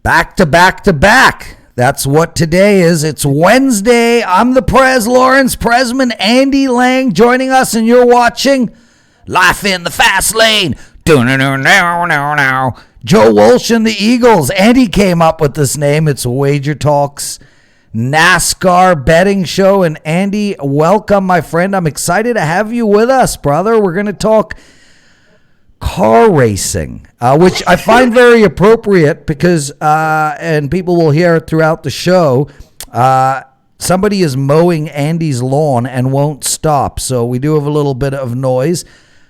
Back to back to back. That's what today is. It's Wednesday. I'm the Prez, Lawrence Presman, Andy Lang joining us, and you're watching Life in the Fast Lane. Joe Walsh and the Eagles. Andy came up with this name. It's WagerTalk's NASCAR betting show. And Andy, welcome, my friend. I'm excited to have you with us, brother. We're going to talk car racing, which I find very appropriate because, and people will hear it throughout the show, somebody is mowing Andy's lawn and won't stop. So we do have a little bit of noise.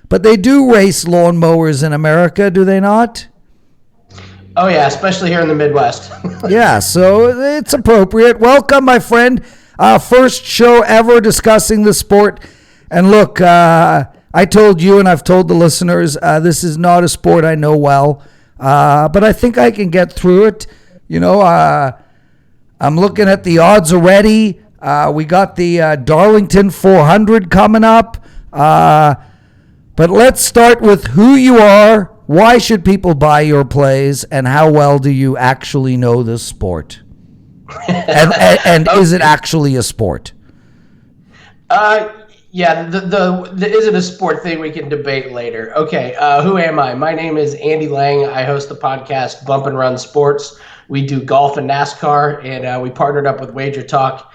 But they do race lawn mowers in America, do they not? Oh, yeah, especially here in the Midwest. Yeah, so it's appropriate. Welcome, my friend. First show ever discussing the sport. And look, I told you and I've told the listeners, this is not a sport I know well, but I think I can get through it. You know, I'm looking at the odds already. We got the Darlington 400 coming up. But let's start with who you are, why should people buy your plays, and how well do you actually know this sport? And is it actually a sport? Yeah, the is it a sport thing we can debate later. Okay, who am I? My name is Andy Lang. I host the podcast Bump and Run Sports. We do golf and NASCAR, and we partnered up with WagerTalk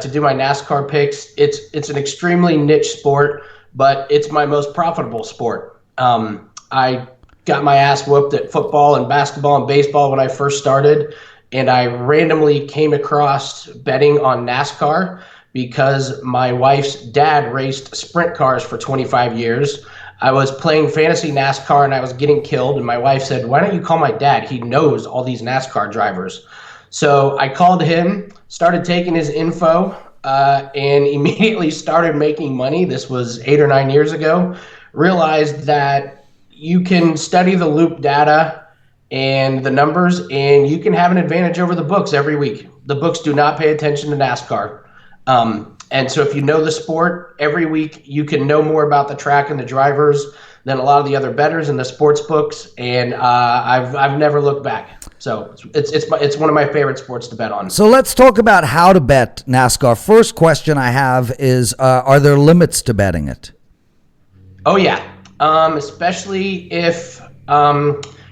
to do my NASCAR picks. It's an extremely niche sport, but it's my most profitable sport. I got my ass whooped at football and basketball and baseball when I first started, and I randomly came across betting on NASCAR because my wife's dad raced sprint cars for 25 years. I was playing fantasy NASCAR and I was getting killed, and my wife said, "Why don't you call my dad? He knows all these NASCAR drivers." So I called him, started taking his info, and immediately started making money. This was 8 or 9 years ago. Realized that you can study the loop data and the numbers, and you can have an advantage over the books every week. The books do not pay attention to NASCAR. And so if you know the sport, every week you can know more about the track and the drivers than a lot of the other bettors in the sports books. And I've never looked back. So it's one of my favorite sports to bet on. So let's talk about how to bet NASCAR. First question I have is, are there limits to betting it? Oh, yeah. Especially if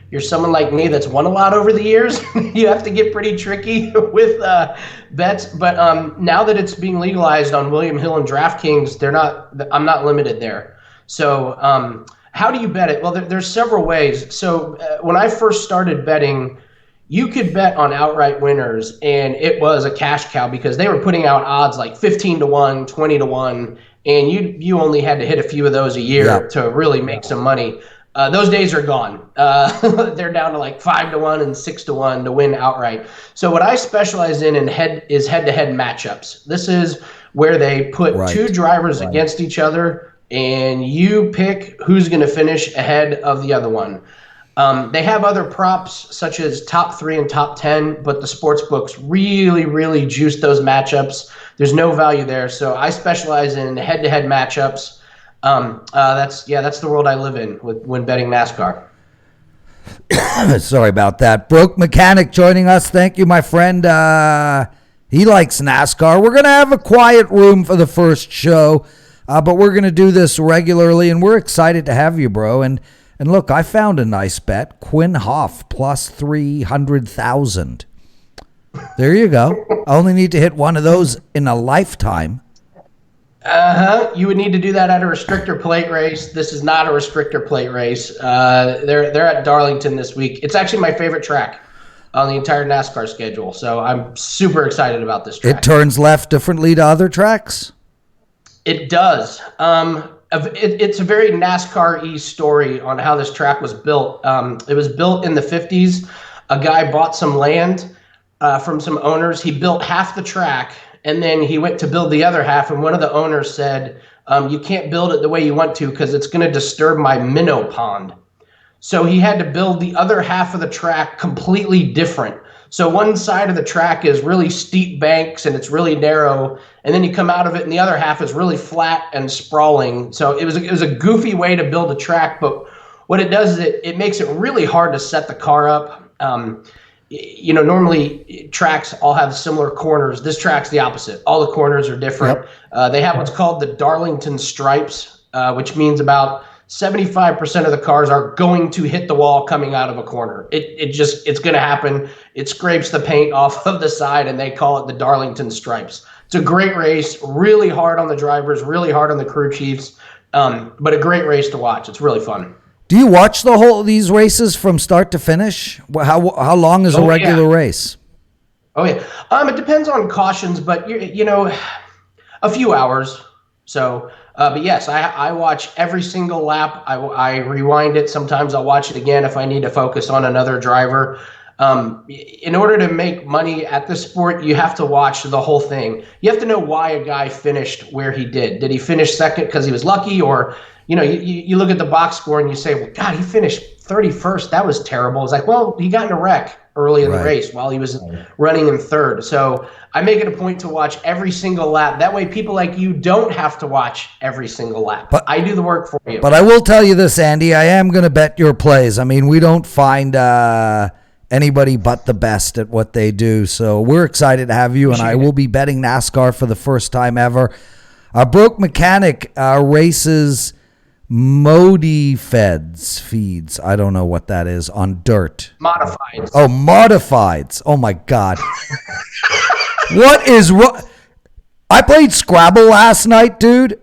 you're someone like me that's won a lot over the years. You have to get pretty tricky with bets. But now that it's being legalized on William Hill and DraftKings, I'm not limited there. So how do you bet it? Well, there's several ways. So when I first started betting, you could bet on outright winners, and it was a cash cow because they were putting out odds like 15-1, 20-1, and you only had to hit a few of those a year to really make some money. Those days are gone. They're down to like 5-1 and 6-1 to win outright. So what I specialize in is head-to-head matchups. This is where they put two drivers against each other, and you pick who's going to finish ahead of the other one. They have other props such as top 3 and top 10, but the sports books really, really juice those matchups. There's no value there. So I specialize in head-to-head matchups. That's the world I live in when betting NASCAR. Sorry about that. Broke Mechanic joining us. Thank you, my friend. He likes NASCAR. We're going to have a quiet room for the first show, but we're going to do this regularly, and we're excited to have you, bro. And look, I found a nice bet. Quinn Hoff plus 300,000. There you go. I only need to hit one of those in a lifetime. You would need to do that at a restrictor plate race. This is not a restrictor plate race. They're at Darlington this week. It's actually my favorite track on the entire NASCAR schedule. So I'm super excited about this track. It turns left differently to other tracks? It does. It's a very NASCAR-y story on how this track was built. It was built in the 50s. A guy bought some land from some owners. He built half the track, and then he went to build the other half, and one of the owners said, you can't build it the way you want to because it's going to disturb my minnow pond. So he had to build the other half of the track completely different. So one side of the track is really steep banks and it's really narrow, and then you come out of it and the other half is really flat and sprawling. So it was a goofy way to build a track, but what it does is it makes it really hard to set the car up. normally tracks all have similar corners. This track's the opposite. All the corners are different. Yep. They have what's called the Darlington stripes, which means about 75% of the cars are going to hit the wall coming out of a corner. It's going to happen. It scrapes the paint off of the side, and they call it the Darlington stripes. It's a great race, really hard on the drivers, really hard on the crew chiefs, but a great race to watch. It's really fun. Do you watch these races from start to finish? How long is a regular race? Oh yeah, it depends on cautions, but a few hours. So, but yes, I watch every single lap. I rewind it. Sometimes I'll watch it again if I need to focus on another driver. In order to make money at this sport, you have to watch the whole thing. You have to know why a guy finished where he did. Did he finish second because he was lucky, or you look at the box score and you say, well, God, he finished 31st. That was terrible. It's like, well, he got in a wreck early in the race while he was running in third. So I make it a point to watch every single lap. That way people like you don't have to watch every single lap. But I do the work for you. But I will tell you this, Andy, I am going to bet your plays. I mean, we don't find anybody but the best at what they do. So we're excited to have you, and I will be betting NASCAR for the first time ever. Broke Mechanic races feeds. I don't know what that is on dirt. Modifieds. Oh, modifieds. Oh my God. What is wrong? I played Scrabble last night, dude.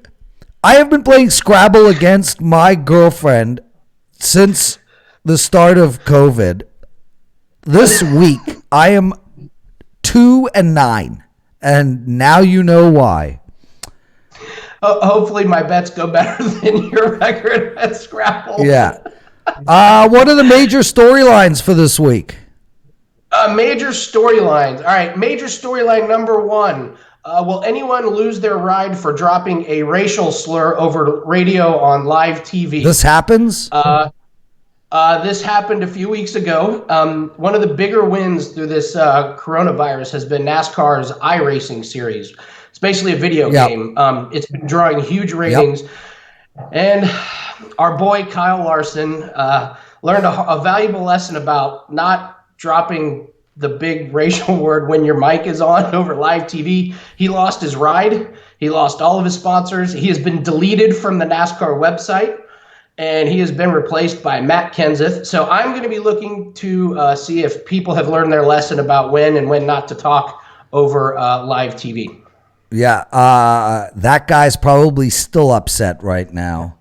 I have been playing Scrabble against my girlfriend since the start of COVID. This week, I am 2-9, and now you know why. Hopefully my bets go better than your record at Scrabble. Yeah. What are the major storylines for this week? Major storylines. All right, major storyline number 1. Will anyone lose their ride for dropping a racial slur over radio on live TV? This happens? This happened a few weeks ago. One of the bigger wins through this coronavirus has been NASCAR's iRacing series. It's basically a video game. It's been drawing huge ratings. And our boy Kyle Larson learned a valuable lesson about not dropping the big racial word when your mic is on over live TV. He lost his ride. He lost all of his sponsors. He has been deleted from the NASCAR website, and he has been replaced by Matt Kenseth. So I'm going to be looking to see if people have learned their lesson about when and when not to talk over live TV. Yeah, that guy's probably still upset right now.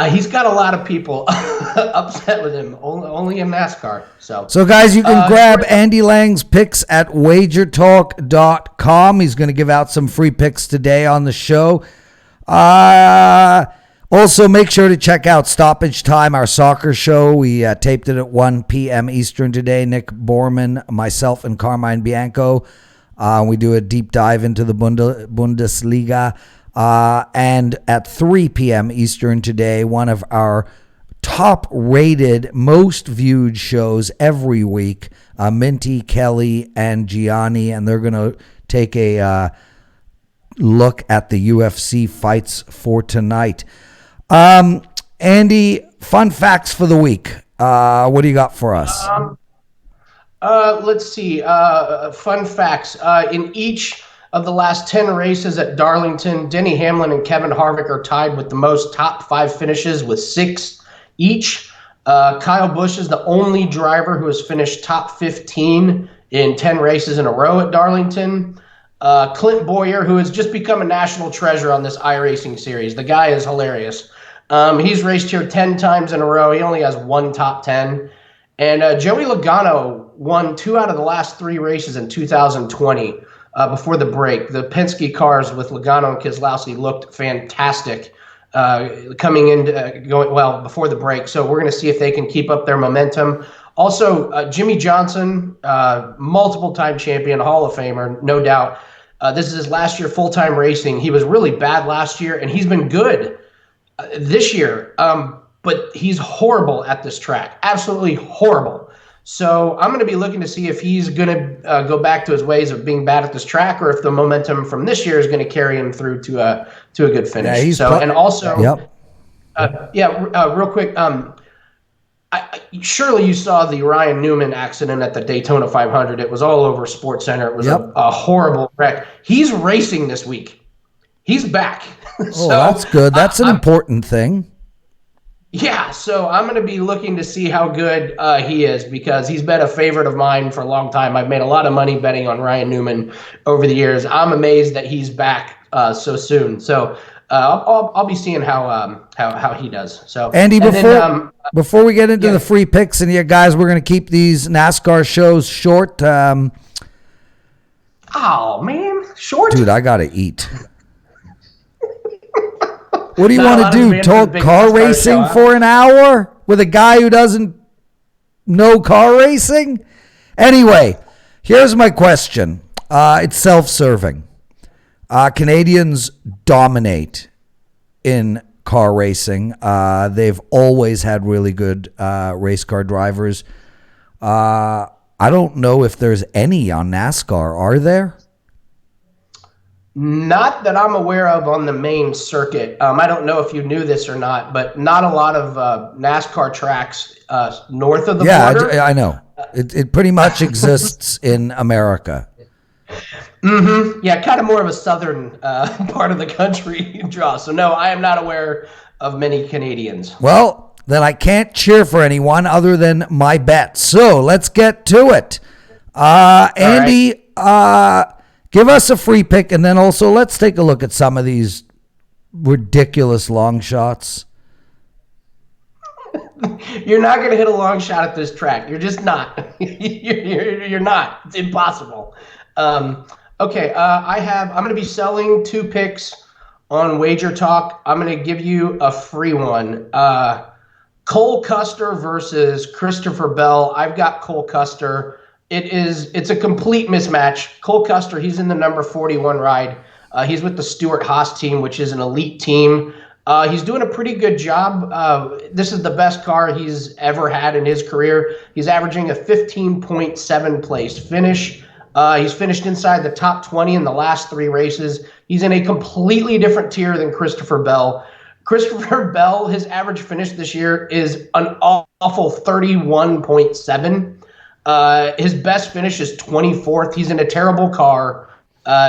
He's got a lot of people upset with him, only in NASCAR. So guys, you can grab Andy Lang's picks at WagerTalk.com. He's going to give out some free picks today on the show. Also, make sure to check out Stoppage Time, our soccer show. We taped it at 1 p.m. Eastern today. Nick Borman, myself, and Carmine Bianco. We do a deep dive into the Bundesliga. And at 3 p.m. Eastern today, one of our top-rated, most viewed shows every week, Minty, Kelly, and Gianni, and they're going to take a look at the UFC fights for tonight. Andy, fun facts for the week. What do you got for us? Let's see. Fun facts. In each of the last 10 races at Darlington, Denny Hamlin and Kevin Harvick are tied with the most top 5 finishes with 6 each. Kyle Busch is the only driver who has finished top 15 in 10 races in a row at Darlington. Clint Boyer, who has just become a national treasure on this iRacing series. The guy is hilarious. He's raced here 10 times in a row. He only has 1 top 10. And Joey Logano won 2 out of the last 3 races in 2020 before the break. The Penske cars with Logano and Keselowski looked fantastic coming in, before the break. So we're going to see if they can keep up their momentum. Also, Jimmy Johnson, multiple-time champion, Hall of Famer, no doubt. This is his last year full-time racing. He was really bad last year, and he's been good this year. But he's horrible at this track, absolutely horrible. So I'm going to be looking to see if he's going to go back to his ways of being bad at this track, or if the momentum from this year is going to carry him through to a good finish. Yeah, real quick. Surely you saw the Ryan Newman accident at the Daytona 500. It was all over SportsCenter. It was a horrible wreck. He's racing this week. He's back. Oh, that's good. That's an important thing. Yeah, so I'm going to be looking to see how good he is, because he's been a favorite of mine for a long time. I've made a lot of money betting on Ryan Newman over the years. I'm amazed that he's back so soon. So I'll be seeing how he does. So Andy, before we get into the free picks and you guys, we're going to keep these NASCAR shows short. Oh man, short, dude! I got to eat. What do you want to do? Talk car racing for an hour with a guy who doesn't know car racing? Anyway, here's my question. It's self-serving. Canadians dominate in car racing. They've always had really good race car drivers. I don't know if there's any on NASCAR. Are there? Not that I'm aware of on the main circuit. I don't know if you knew this or not, but not a lot of NASCAR tracks north of the border. Yeah, I know. It pretty much exists in America. Mm-hmm. Yeah, kind of more of a southern part of the country draw. So no, I am not aware of many Canadians. Well, then I can't cheer for anyone other than my bet. So let's get to it. Andy, give us a free pick, and then also let's take a look at some of these ridiculous long shots. You're not going to hit a long shot at this track. You're just not. You're not. It's impossible. Okay, I'm going to be selling 2 picks on WagerTalk. I'm going to give you a free one. Cole Custer versus Christopher Bell. I've got Cole Custer. It's a complete mismatch. Cole Custer, he's in the number 41 ride. He's with the Stewart-Haas team, which is an elite team. He's doing a pretty good job. This is the best car he's ever had in his career. He's averaging a 15.7 place finish. He's finished inside the top 20 in the last 3 races. He's in a completely different tier than Christopher Bell. Christopher Bell, his average finish this year is an awful 31.7. His best finish is 24th. He's in a terrible car.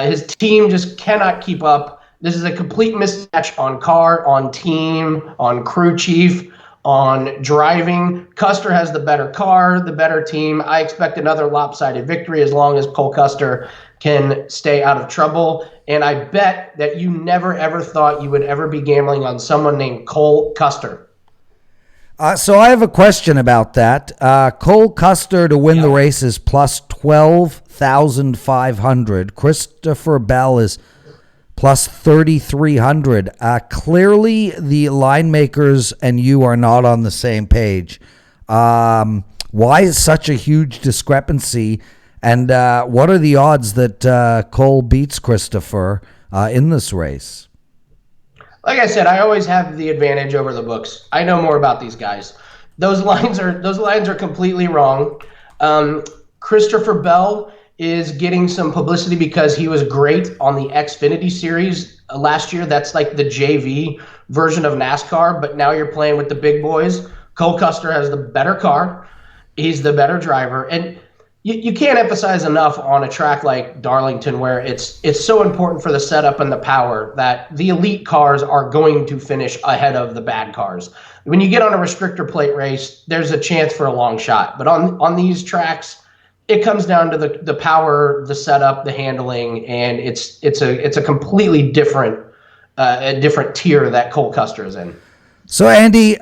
His team just cannot keep up. This is a complete mismatch on car, on team, on crew chief, on driving. Custer has the better car, the better team. I expect another lopsided victory as long as Cole Custer can stay out of trouble. And I bet that you never, ever thought you would ever be gambling on someone named Cole Custer. So I have a question about that. Cole Custer to win the race is plus 12,500. Christopher Bell is plus 3,300. Clearly, the line makers and you are not on the same page. Why is such a huge discrepancy? And what are the odds that Cole beats Christopher in this race? Like I said, I always have the advantage over the books. I know more about these guys. Those lines are completely wrong. Christopher Bell is getting some publicity because he was great on the Xfinity series last year. That's like the JV version of NASCAR, but now you're playing with the big boys. Cole Custer has the better car. He's the better driver. And you can't emphasize enough on a track like Darlington, where it's so important for the setup and the power that the elite cars are going to finish ahead of the bad cars. When you get on a restrictor plate race, there's a chance for a long shot. But on these tracks, it comes down to the power, the setup, the handling, and it's a completely different tier that Cole Custer is in. So, Andy,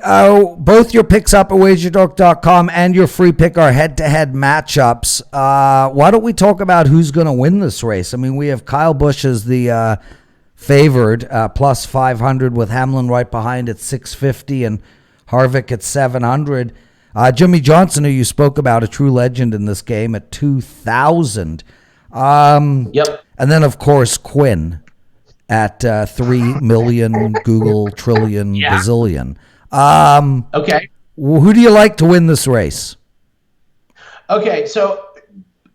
both your picks up at WagerTalk.com and your free pick are head-to-head matchups. Why don't we talk about who's going to win this race? I mean, we have Kyle Busch as the favored, plus 500, with Hamlin right behind at 650 and Harvick at 700. Jimmy Johnson, who you spoke about, a true legend in this game, at 2,000. Yep. And then, of course, Quinn at 3 million, Google, trillion, bazillion. Okay. Who do you like to win this race? Okay, so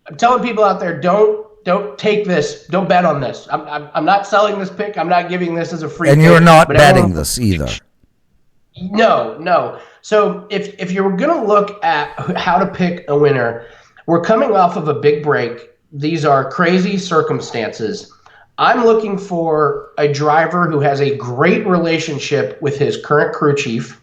I'm telling people out there, don't take this. Don't bet on this. I'm not selling this pick. I'm not giving this as a free And pick, you're not betting this either. No. So if you're going to look at how to pick a winner, we're coming off of a big break. These are crazy circumstances. I'm looking for a driver who has a great relationship with his current crew chief,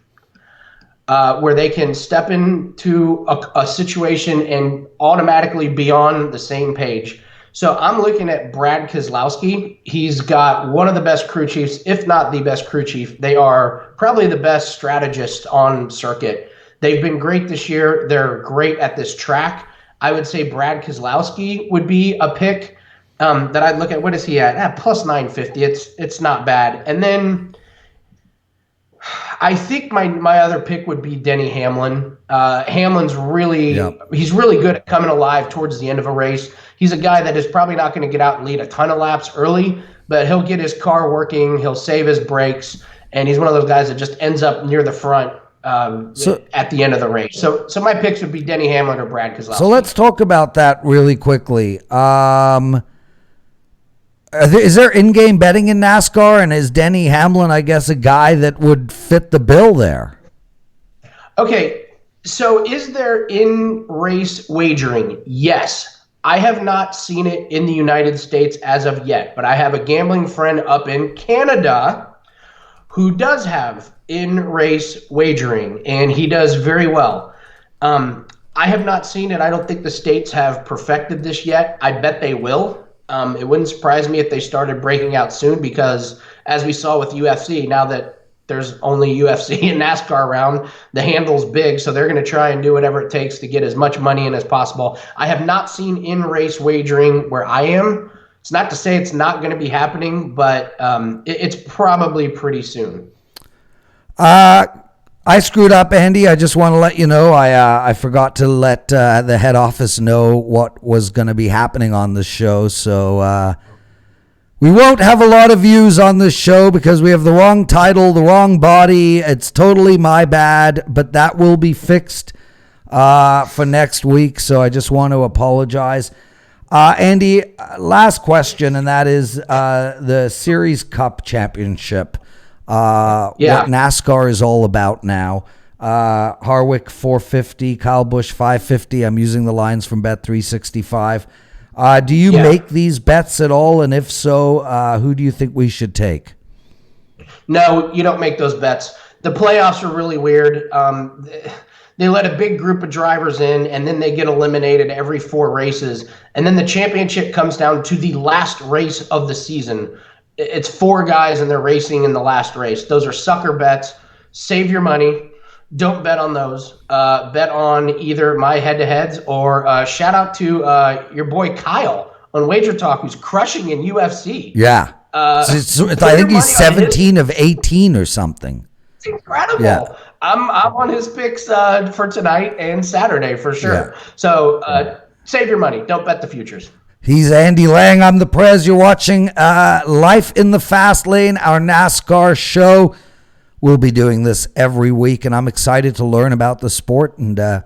where they can step into a situation and automatically be on the same page. So I'm looking at Brad Keselowski. He's got one of the best crew chiefs, if not the best crew chief. They are probably the best strategists on circuit. They've been great this year. They're great at this track. I would say Brad Keselowski would be a pick that I'd look at. What is he at? Plus 950. It's not bad. And then I think my other pick would be Denny Hamlin. Hamlin's he's really good at coming alive towards the end of a race. He's a guy that is probably not going to get out and lead a ton of laps early, but he'll get his car working. He'll save his brakes, and he's one of those guys that just ends up near the front at the end of the race. So my picks would be Denny Hamlin or Brad Keselowski. So let's talk about that really quickly. Is there in-game betting in NASCAR, and is Denny Hamlin, I guess, a guy that would fit the bill there? Okay, so is there in-race wagering? Yes. I have not seen it in the United States as of yet, but I have a gambling friend up in Canada who does have in-race wagering, and he does very well. I have not seen it. I don't think the states have perfected this yet. I bet they will. It wouldn't surprise me if they started breaking out soon because, as we saw with UFC, now that there's only UFC and NASCAR around, the handle's big, so they're going to try and do whatever it takes to get as much money in as possible. I have not seen in-race wagering where I am. It's not to say it's not going to be happening, but it's probably pretty soon. I screwed up, Andy. I just want to let you know I forgot to let the head office know what was going to be happening on the show. So we won't have a lot of views on this show because we have the wrong title, the wrong body. It's totally my bad, but that will be fixed for next week. So I just want to apologize. Andy, last question, and that is the Series Cup Championship. What NASCAR is all about now. Harwick 450, Kyle Busch 550. I'm using the lines from Bet365. Do you make these bets at all? And if so, who do you think we should take? No, you don't make those bets. The playoffs are really weird. They let a big group of drivers in, and then they get eliminated every 4 races. And then the championship comes down to the last race of the season. It's 4 guys, and they're racing in the last race. Those are sucker bets. Save your money. Don't bet on those. Bet on either my head-to-heads or shout out to your boy Kyle on WagerTalk, who's crushing in UFC. Yeah. I think he's 17 of 18 or something. It's incredible. Yeah. I'm on his picks for tonight and Saturday for sure. Yeah. So save your money. Don't bet the futures. He's Andy Lang. I'm the Prez. You're watching Life in the Fast Lane, our NASCAR show. We'll be doing this every week, and I'm excited to learn about the sport. And I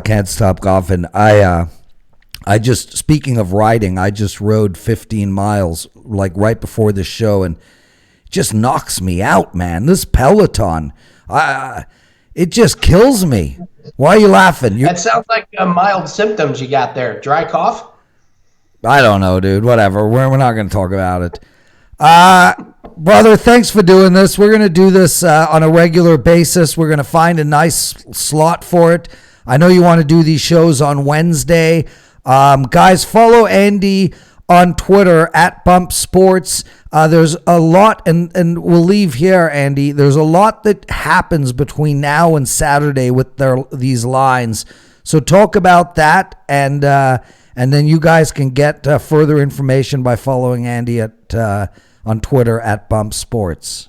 can't stop coughing. I just, speaking of riding, I just rode 15 miles like right before the show, and it just knocks me out, man. This Peloton, it just kills me. Why are you laughing? That sounds like mild symptoms you got there. Dry cough? I don't know, dude. Whatever. We're not going to talk about it. Brother, thanks for doing this. We're going to do this on a regular basis. We're going to find a nice slot for it. I know you want to do these shows on Wednesday. Guys, follow Andy on Twitter at Bump Sports. There's a lot, and we'll leave here, Andy. There's a lot that happens between now and Saturday with these lines. So talk about that, and then you guys can get further information by following Andy on Twitter at Bump Sports.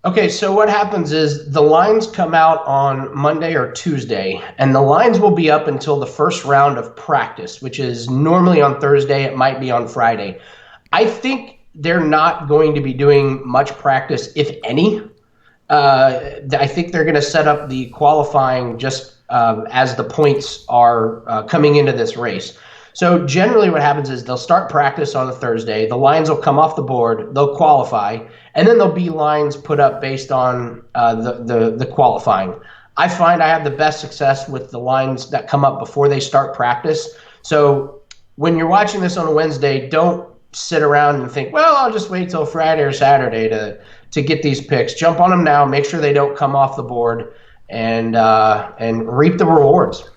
Okay, so what happens is the lines come out on Monday or Tuesday, and the lines will be up until the first round of practice, which is normally on Thursday. It might be on Friday. I think they're not going to be doing much practice, if any. I think they're going to set up the qualifying just as the points are coming into this race. So generally what happens is they'll start practice on a Thursday. The lines will come off the board. They'll qualify. And then there'll be lines put up based on the qualifying. I find I have the best success with the lines that come up before they start practice. So when you're watching this on a Wednesday, don't sit around and think, well, I'll just wait till Friday or Saturday to get these picks. Jump on them now. Make sure they don't come off the board, and reap the rewards.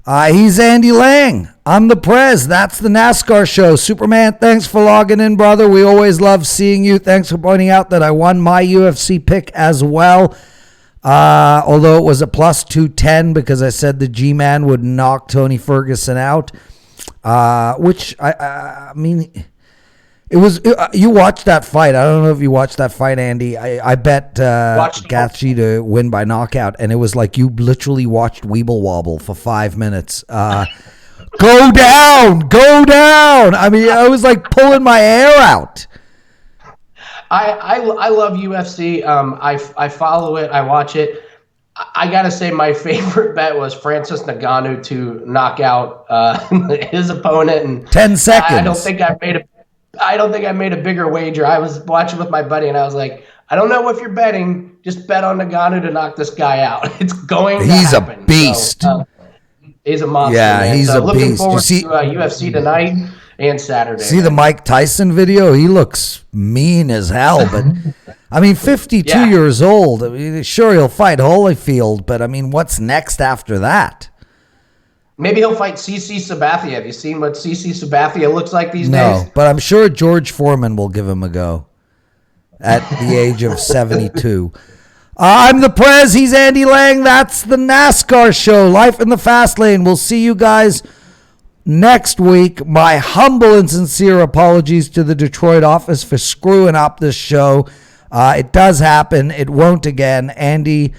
He's Andy Lang. I'm the Prez. That's the NASCAR show. Superman, thanks for logging in, brother. We always love seeing you. Thanks for pointing out that I won my UFC pick as well. Although it was a plus 210 because I said the G-Man would knock Tony Ferguson out. Which, I mean, it was, you watched that fight. I don't know if you watched that fight, Andy. I bet Gaethje to win by knockout, and it was like you literally watched Weeble Wobble for 5 minutes. Go down! I mean, I was like pulling my hair out. I love UFC. I follow it. I watch it. I gotta say, my favorite bet was Francis Ngannou to knock out his opponent in 10 seconds. I don't think I made a bigger wager. I was watching with my buddy, and I was like, I don't know if you're betting. Just bet on Ngannou to knock this guy out. It's going to happen. He's a beast. So, he's a monster. Yeah, man. he's a beast. Looking forward to UFC tonight and Saturday. See the Mike Tyson video? He looks mean as hell, but I mean, 52 years old. I mean, sure, he'll fight Holyfield, but I mean, what's next after that? Maybe he'll fight CC Sabathia. Have you seen what CC Sabathia looks like these days? No, but I'm sure George Foreman will give him a go at the age of 72. I'm the Prez. He's Andy Lang. That's the NASCAR show. Life in the Fast Lane. We'll see you guys next week. My humble and sincere apologies to the Detroit office for screwing up this show. It does happen. It won't again. Andy,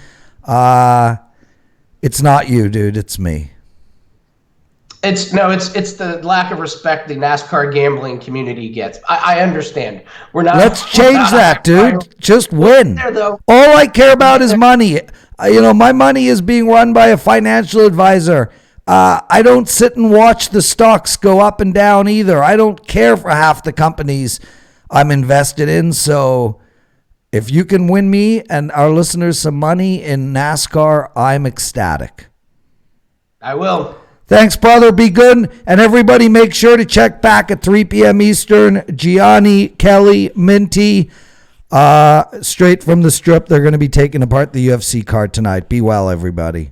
it's not you, dude. It's me. It's the lack of respect the NASCAR gambling community gets. I understand. Let's change that, dude. Just win. All I care about is money. My money is being run by a financial advisor. I don't sit and watch the stocks go up and down either. I don't care for half the companies I'm invested in. So if you can win me and our listeners some money in NASCAR, I'm ecstatic. I will. Thanks, brother. Be good. And everybody make sure to check back at 3 p.m. Eastern. Gianni, Kelly, Minty, straight from the strip. They're going to be taking apart the UFC card tonight. Be well, everybody.